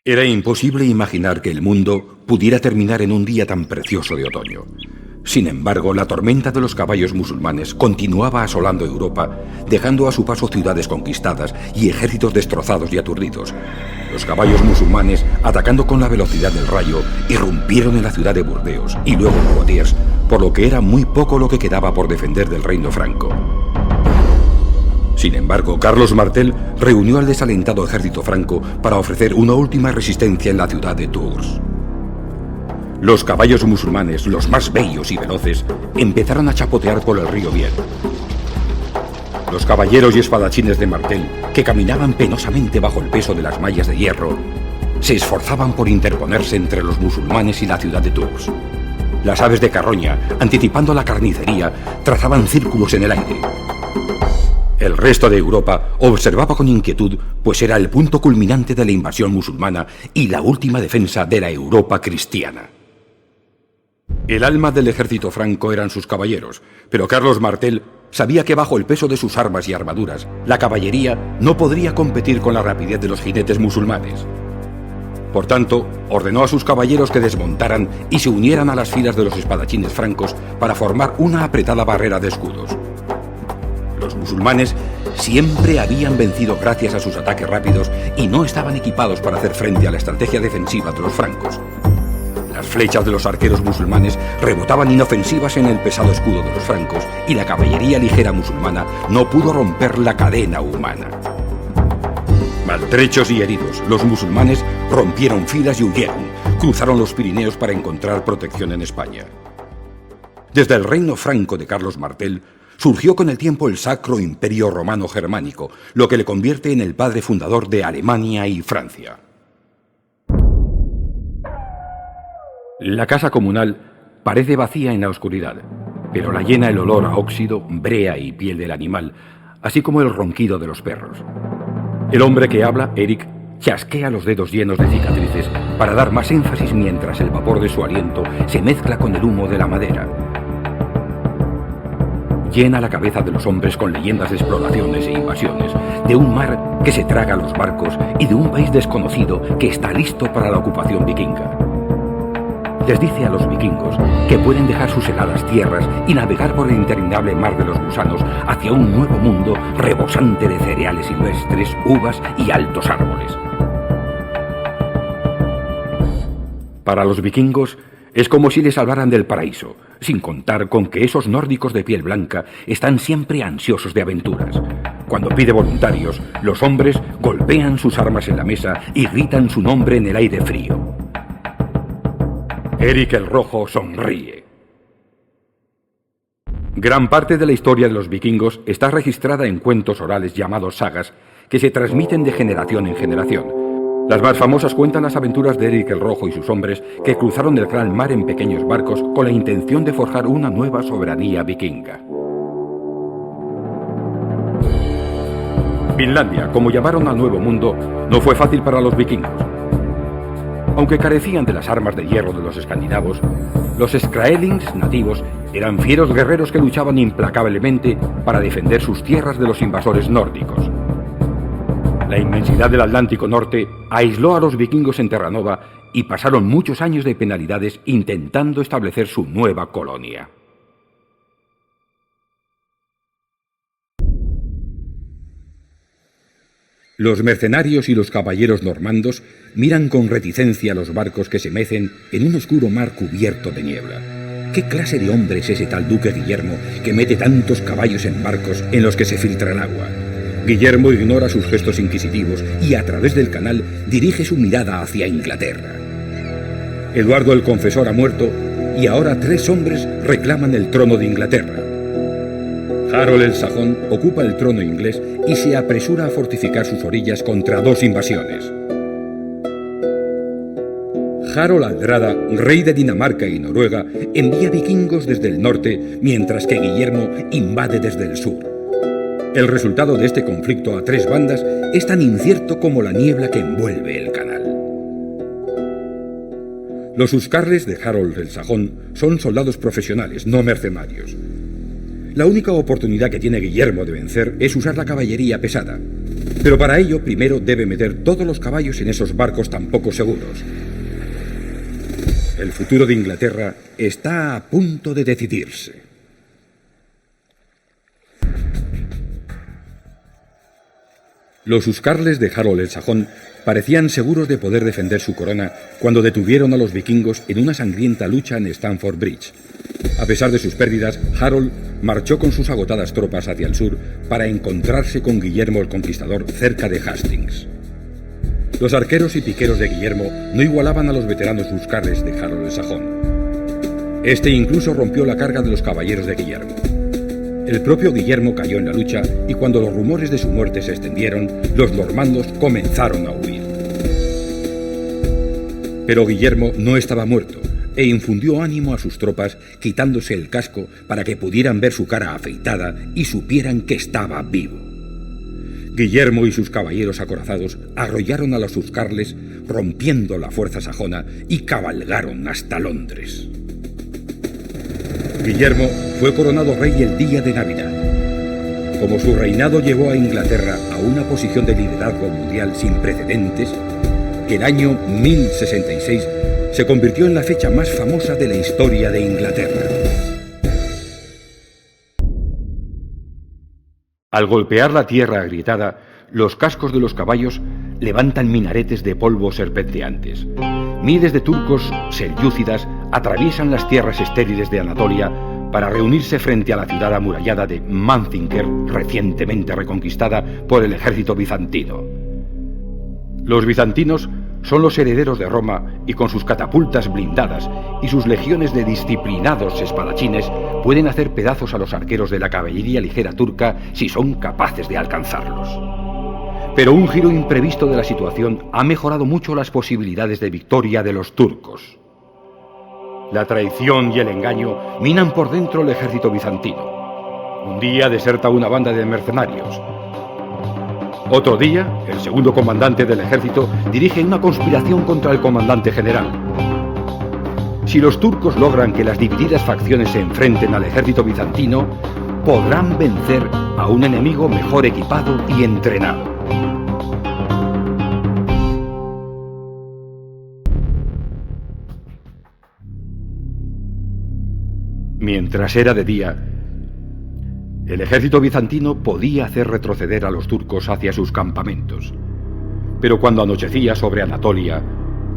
Era imposible imaginar que el mundo pudiera terminar en un día tan precioso de otoño. Sin embargo, la tormenta de los caballos musulmanes continuaba asolando Europa, dejando a su paso ciudades conquistadas y ejércitos destrozados y aturdidos. Los caballos musulmanes, atacando con la velocidad del rayo, irrumpieron en la ciudad de Burdeos y luego en Poitiers, por lo que era muy poco lo que quedaba por defender del reino franco. Sin embargo, Carlos Martel reunió al desalentado ejército franco para ofrecer una última resistencia en la ciudad de Tours. Los caballos musulmanes, los más bellos y veloces, empezaron a chapotear por el río Biel. Los caballeros y espadachines de Martel, que caminaban penosamente bajo el peso de las mallas de hierro, se esforzaban por interponerse entre los musulmanes y la ciudad de Tours. Las aves de carroña, anticipando la carnicería, trazaban círculos en el aire. El resto de Europa observaba con inquietud, pues era el punto culminante de la invasión musulmana y la última defensa de la Europa cristiana. El alma del ejército franco eran sus caballeros, pero Carlos Martel sabía que bajo el peso de sus armas y armaduras, la caballería no podría competir con la rapidez de los jinetes musulmanes. Por tanto, ordenó a sus caballeros que desmontaran y se unieran a las filas de los espadachines francos para formar una apretada barrera de escudos. Los musulmanes siempre habían vencido gracias a sus ataques rápidos y no estaban equipados para hacer frente a la estrategia defensiva de los francos. Las flechas de los arqueros musulmanes rebotaban inofensivas en el pesado escudo de los francos y la caballería ligera musulmana no pudo romper la cadena humana. Maltrechos y heridos, los musulmanes rompieron filas y huyeron, cruzaron los Pirineos para encontrar protección en España. Desde el reino franco de Carlos Martel surgió con el tiempo el Sacro Imperio Romano Germánico, lo que le convierte en el padre fundador de Alemania y Francia. La casa comunal parece vacía en la oscuridad, pero la llena el olor a óxido, brea y piel del animal, así como el ronquido de los perros. El hombre que habla, Eric, chasquea los dedos llenos de cicatrices para dar más énfasis mientras el vapor de su aliento se mezcla con el humo de la madera. Llena la cabeza de los hombres con leyendas de exploraciones e invasiones, de un mar que se traga a los barcos y de un país desconocido que está listo para la ocupación vikinga. Les dice a los vikingos que pueden dejar sus heladas tierras y navegar por el interminable mar de los gusanos hacia un nuevo mundo rebosante de cereales silvestres, uvas y altos árboles. Para los vikingos es como si les salvaran del paraíso, sin contar con que esos nórdicos de piel blanca están siempre ansiosos de aventuras. Cuando pide voluntarios, los hombres golpean sus armas en la mesa y gritan su nombre en el aire frío. Eric el Rojo sonríe. Gran parte de la historia de los vikingos está registrada en cuentos orales llamados sagas, que se transmiten de generación en generación. Las más famosas cuentan las aventuras de Eric el Rojo y sus hombres que cruzaron el gran mar en pequeños barcos con la intención de forjar una nueva soberanía vikinga. Finlandia, como llamaron al Nuevo Mundo, no fue fácil para los vikingos. Aunque carecían de las armas de hierro de los escandinavos, los Skraelings nativos eran fieros guerreros que luchaban implacablemente para defender sus tierras de los invasores nórdicos. La inmensidad del Atlántico Norte aisló a los vikingos en Terranova y pasaron muchos años de penalidades intentando establecer su nueva colonia. Los mercenarios y los caballeros normandos miran con reticencia los barcos que se mecen en un oscuro mar cubierto de niebla. ¿Qué clase de hombre es ese tal duque Guillermo que mete tantos caballos en barcos en los que se filtra el agua? Guillermo ignora sus gestos inquisitivos y a través del canal dirige su mirada hacia Inglaterra. Eduardo el Confesor ha muerto y ahora 3 hombres reclaman el trono de Inglaterra. Harold el Sajón ocupa el trono inglés y se apresura a fortificar sus orillas contra 2 invasiones. Harold Aldrada, rey de Dinamarca y Noruega, envía vikingos desde el norte, mientras que Guillermo invade desde el sur. El resultado de este conflicto a 3 bandas es tan incierto como la niebla que envuelve el canal. Los huscarles de Harold el Sajón son soldados profesionales, no mercenarios. La única oportunidad que tiene Guillermo de vencer es usar la caballería pesada. Pero para ello primero debe meter todos los caballos en esos barcos tan poco seguros. El futuro de Inglaterra está a punto de decidirse. Los huscarles de Harold el Sajón parecían seguros de poder defender su corona cuando detuvieron a los vikingos en una sangrienta lucha en Stamford Bridge. A pesar de sus pérdidas, Harold marchó con sus agotadas tropas hacia el sur para encontrarse con Guillermo el Conquistador cerca de Hastings. Los arqueros y piqueros de Guillermo no igualaban a los veteranos huscarles de Harold el Sajón. Este incluso rompió la carga de los caballeros de Guillermo. El propio Guillermo cayó en la lucha y cuando los rumores de su muerte se extendieron, los normandos comenzaron a huir. Pero Guillermo no estaba muerto e infundió ánimo a sus tropas quitándose el casco para que pudieran ver su cara afeitada y supieran que estaba vivo. Guillermo y sus caballeros acorazados arrollaron a los huscarles, rompiendo la fuerza sajona, y cabalgaron hasta Londres. Guillermo fue coronado rey el día de Navidad. Como su reinado llevó a Inglaterra a una posición de liderazgo mundial sin precedentes, el año 1066 se convirtió en la fecha más famosa de la historia de Inglaterra. Al golpear la tierra agrietada, los cascos de los caballos levantan minaretes de polvo serpenteantes. Miles de turcos selyúcidas atraviesan las tierras estériles de Anatolia para reunirse frente a la ciudad amurallada de Manzikert, recientemente reconquistada por el ejército bizantino. Los bizantinos son los herederos de Roma y con sus catapultas blindadas y sus legiones de disciplinados espadachines pueden hacer pedazos a los arqueros de la caballería ligera turca si son capaces de alcanzarlos. Pero un giro imprevisto de la situación ha mejorado mucho las posibilidades de victoria de los turcos. La traición y el engaño minan por dentro el ejército bizantino. Un día deserta una banda de mercenarios. Otro día, el segundo comandante del ejército dirige una conspiración contra el comandante general. Si los turcos logran que las divididas facciones se enfrenten al ejército bizantino, podrán vencer a un enemigo mejor equipado y entrenado. Mientras era de día, el ejército bizantino podía hacer retroceder a los turcos hacia sus campamentos. Pero cuando anochecía sobre Anatolia,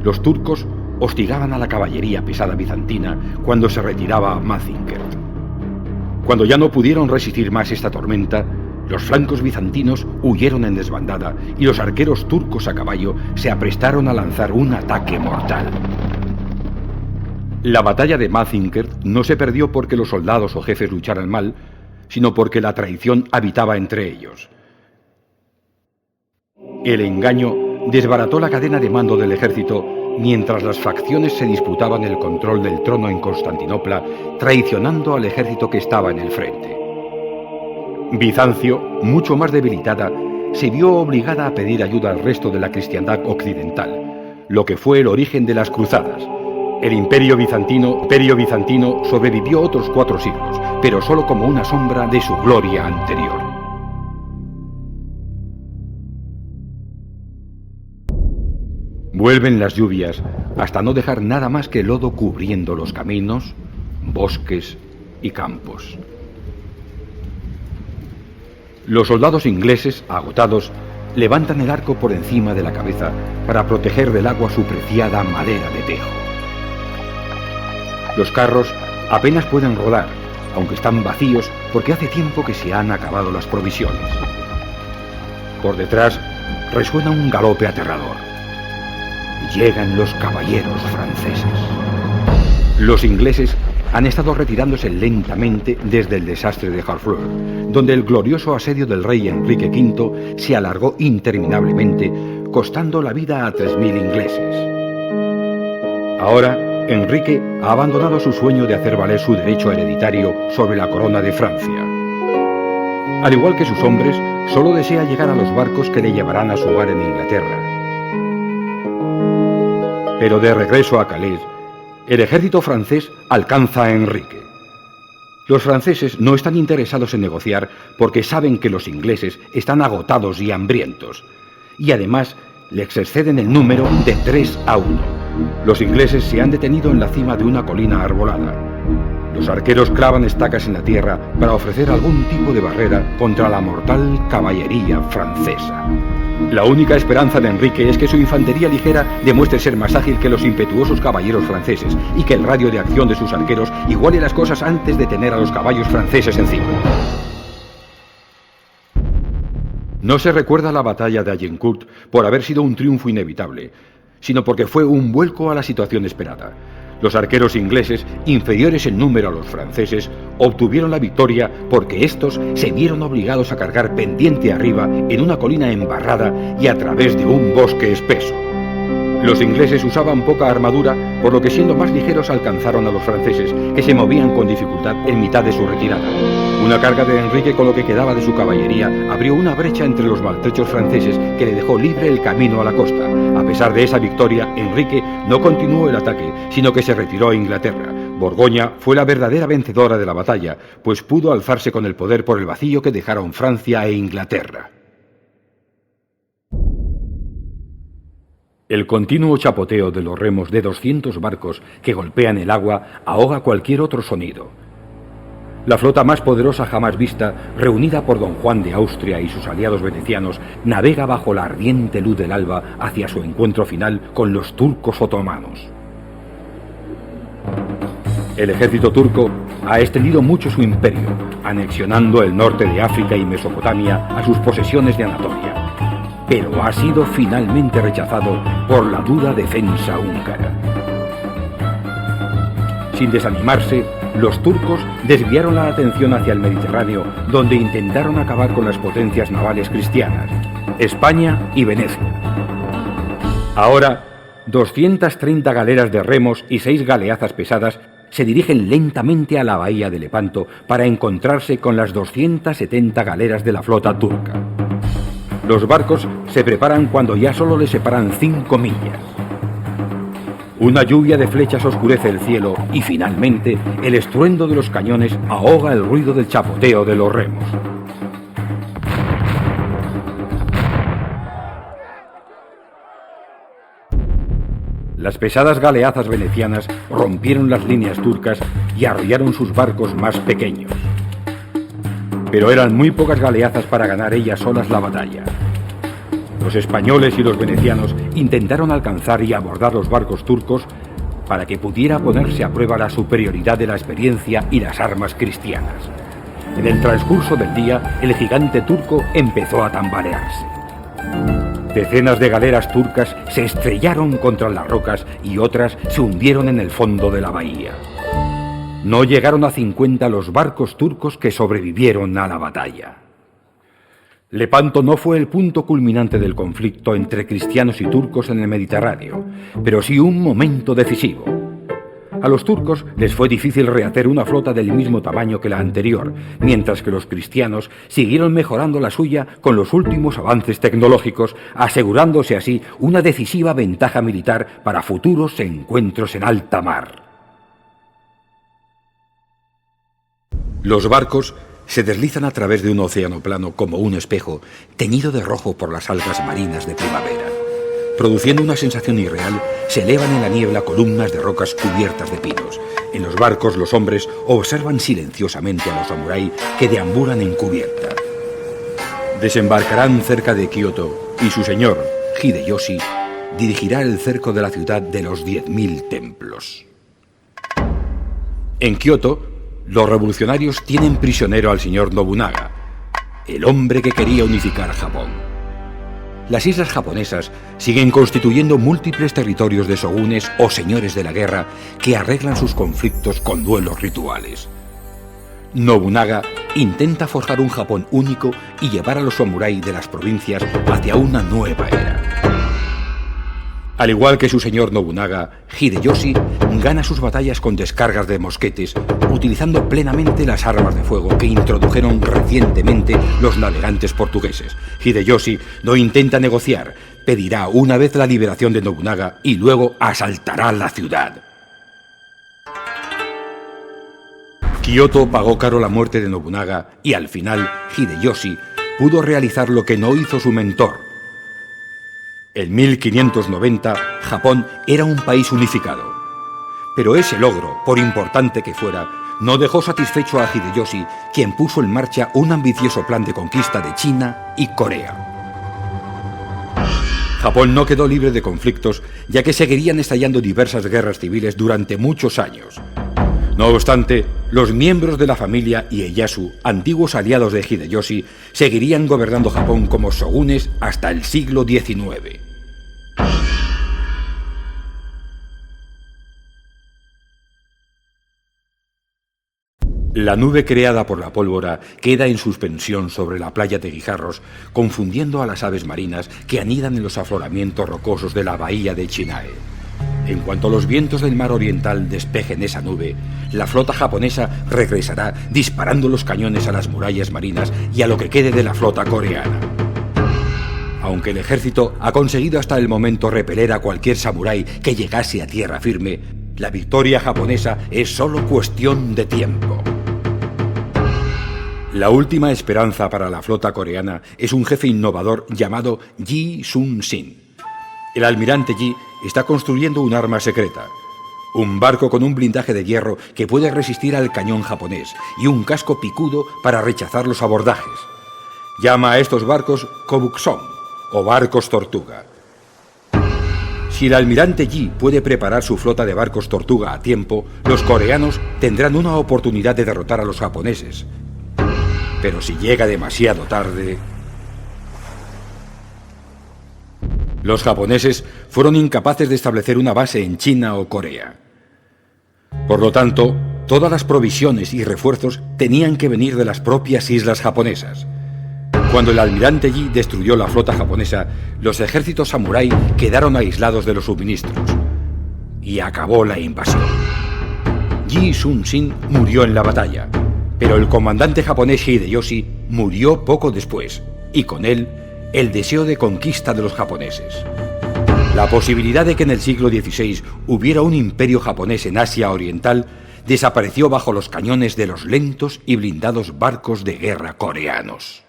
los turcos hostigaban a la caballería pesada bizantina cuando se retiraba a Manzikert. Cuando ya no pudieron resistir más esta tormenta, los flancos bizantinos huyeron en desbandada y los arqueros turcos a caballo se aprestaron a lanzar un ataque mortal. La batalla de Manzikert no se perdió porque los soldados o jefes lucharan mal, sino porque la traición habitaba entre ellos. El engaño desbarató la cadena de mando del ejército mientras las facciones se disputaban el control del trono en Constantinopla, traicionando al ejército que estaba en el frente. Bizancio, mucho más debilitada, se vio obligada a pedir ayuda al resto de la cristiandad occidental, lo que fue el origen de las cruzadas. El imperio bizantino sobrevivió otros 4 siglos, pero solo como una sombra de su gloria anterior. Vuelven las lluvias hasta no dejar nada más que lodo cubriendo los caminos, bosques y campos. Los soldados ingleses, agotados, levantan el arco por encima de la cabeza para proteger del agua su preciada madera de tejo. Los carros apenas pueden rodar, aunque están vacíos porque hace tiempo que se han acabado las provisiones. Por detrás resuena un galope aterrador. Llegan los caballeros franceses. Los ingleses han estado retirándose lentamente desde el desastre de Harfleur, donde el glorioso asedio del rey Enrique V se alargó interminablemente, costando la vida a 3.000 ingleses. Ahora, Enrique ha abandonado su sueño de hacer valer su derecho hereditario sobre la corona de Francia. Al igual que sus hombres, solo desea llegar a los barcos que le llevarán a su hogar en Inglaterra. Pero de regreso a Calais, el ejército francés alcanza a Enrique. Los franceses no están interesados en negociar porque saben que los ingleses están agotados y hambrientos. Y además les exceden el número de 3-1. Los ingleses se han detenido en la cima de una colina arbolada. Los arqueros clavan estacas en la tierra para ofrecer algún tipo de barrera contra la mortal caballería francesa. La única esperanza de Enrique es que su infantería ligera demuestre ser más ágil que los impetuosos caballeros franceses y que el radio de acción de sus arqueros iguale las cosas antes de tener a los caballos franceses encima. No se recuerda la batalla de Agincourt por haber sido un triunfo inevitable, sino porque fue un vuelco a la situación esperada. Los arqueros ingleses, inferiores en número a los franceses, obtuvieron la victoria porque estos se vieron obligados a cargar pendiente arriba en una colina embarrada y a través de un bosque espeso. Los ingleses usaban poca armadura, por lo que siendo más ligeros alcanzaron a los franceses, que se movían con dificultad en mitad de su retirada. Una carga de Enrique con lo que quedaba de su caballería abrió una brecha entre los maltrechos franceses que le dejó libre el camino a la costa. A pesar de esa victoria, Enrique no continuó el ataque, sino que se retiró a Inglaterra. Borgoña fue la verdadera vencedora de la batalla, pues pudo alzarse con el poder por el vacío que dejaron Francia e Inglaterra. El continuo chapoteo de los remos de 200 barcos que golpean el agua ahoga cualquier otro sonido. La flota más poderosa jamás vista, reunida por don Juan de Austria y sus aliados venecianos, navega bajo la ardiente luz del alba hacia su encuentro final con los turcos otomanos. El ejército turco ha extendido mucho su imperio, anexionando el norte de África y Mesopotamia a sus posesiones de Anatolia, pero ha sido finalmente rechazado por la dura defensa húngara. Sin desanimarse, los turcos desviaron la atención hacia el Mediterráneo, donde intentaron acabar con las potencias navales cristianas, España y Venecia. Ahora, 230 galeras de remos y 6 galeazas pesadas se dirigen lentamente a la bahía de Lepanto para encontrarse con las 270 galeras de la flota turca. Los barcos se preparan cuando ya solo les separan 5 millas. Una lluvia de flechas oscurece el cielo y finalmente el estruendo de los cañones ahoga el ruido del chapoteo de los remos. Las pesadas galeazas venecianas rompieron las líneas turcas y arrollaron sus barcos más pequeños. Pero eran muy pocas galeazas para ganar ellas solas la batalla. Los españoles y los venecianos intentaron alcanzar y abordar los barcos turcos para que pudiera ponerse a prueba la superioridad de la experiencia y las armas cristianas. En el transcurso del día, el gigante turco empezó a tambalearse. Decenas de galeras turcas se estrellaron contra las rocas y otras se hundieron en el fondo de la bahía. No llegaron a 50 los barcos turcos que sobrevivieron a la batalla. Lepanto no fue el punto culminante del conflicto entre cristianos y turcos en el Mediterráneo, pero sí un momento decisivo. A los turcos les fue difícil rehacer una flota del mismo tamaño que la anterior, mientras que los cristianos siguieron mejorando la suya con los últimos avances tecnológicos, asegurándose así una decisiva ventaja militar para futuros encuentros en alta mar. Los barcos se deslizan a través de un océano plano como un espejo, teñido de rojo por las algas marinas de primavera. Produciendo una sensación irreal, se elevan en la niebla columnas de rocas cubiertas de pinos. En los barcos los hombres observan silenciosamente a los samuráis que deambulan en cubierta. Desembarcarán cerca de Kioto y su señor, Hideyoshi, dirigirá el cerco de la ciudad de los 10.000 templos. En Kioto, los revolucionarios tienen prisionero al señor Nobunaga, el hombre que quería unificar Japón. Las islas japonesas siguen constituyendo múltiples territorios de shogunes o señores de la guerra que arreglan sus conflictos con duelos rituales. Nobunaga intenta forjar un Japón único y llevar a los samuráis de las provincias hacia una nueva era. Al igual que su señor Nobunaga, Hideyoshi gana sus batallas con descargas de mosquetes, utilizando plenamente las armas de fuego que introdujeron recientemente los navegantes portugueses. Hideyoshi no intenta negociar, pedirá una vez la liberación de Nobunaga y luego asaltará la ciudad. Kyoto pagó caro la muerte de Nobunaga y al final Hideyoshi pudo realizar lo que no hizo su mentor. En 1590, Japón era un país unificado. Pero ese logro, por importante que fuera, no dejó satisfecho a Hideyoshi, quien puso en marcha un ambicioso plan de conquista de China y Corea. Japón no quedó libre de conflictos, ya que seguirían estallando diversas guerras civiles durante muchos años. No obstante, los miembros de la familia Ieyasu, antiguos aliados de Hideyoshi, seguirían gobernando Japón como shogunes hasta el siglo XIX. La nube creada por la pólvora queda en suspensión sobre la playa de Guijarros, confundiendo a las aves marinas que anidan en los afloramientos rocosos de la bahía de Chinae. En cuanto los vientos del mar oriental despejen esa nube, la flota japonesa regresará disparando los cañones a las murallas marinas y a lo que quede de la flota coreana. Aunque el ejército ha conseguido hasta el momento repeler a cualquier samurái que llegase a tierra firme, la victoria japonesa es solo cuestión de tiempo. La última esperanza para la flota coreana es un jefe innovador llamado Yi Sun-sin. El almirante Yi está construyendo un arma secreta, un barco con un blindaje de hierro que puede resistir al cañón japonés y un casco picudo para rechazar los abordajes. Llama a estos barcos Kobuksong, o barcos tortuga. Si el almirante Yi puede preparar su flota de barcos tortuga a tiempo, los coreanos tendrán una oportunidad de derrotar a los japoneses. Pero si llega demasiado tarde... Los japoneses fueron incapaces de establecer una base en China o Corea. Por lo tanto, todas las provisiones y refuerzos tenían que venir de las propias islas japonesas. Cuando el almirante Yi destruyó la flota japonesa, los ejércitos samurái quedaron aislados de los suministros. Y acabó la invasión. Yi Sun-sin murió en la batalla, pero el comandante japonés Hideyoshi murió poco después, y con él, el deseo de conquista de los japoneses. La posibilidad de que en el siglo XVI hubiera un imperio japonés en Asia Oriental desapareció bajo los cañones de los lentos y blindados barcos de guerra coreanos.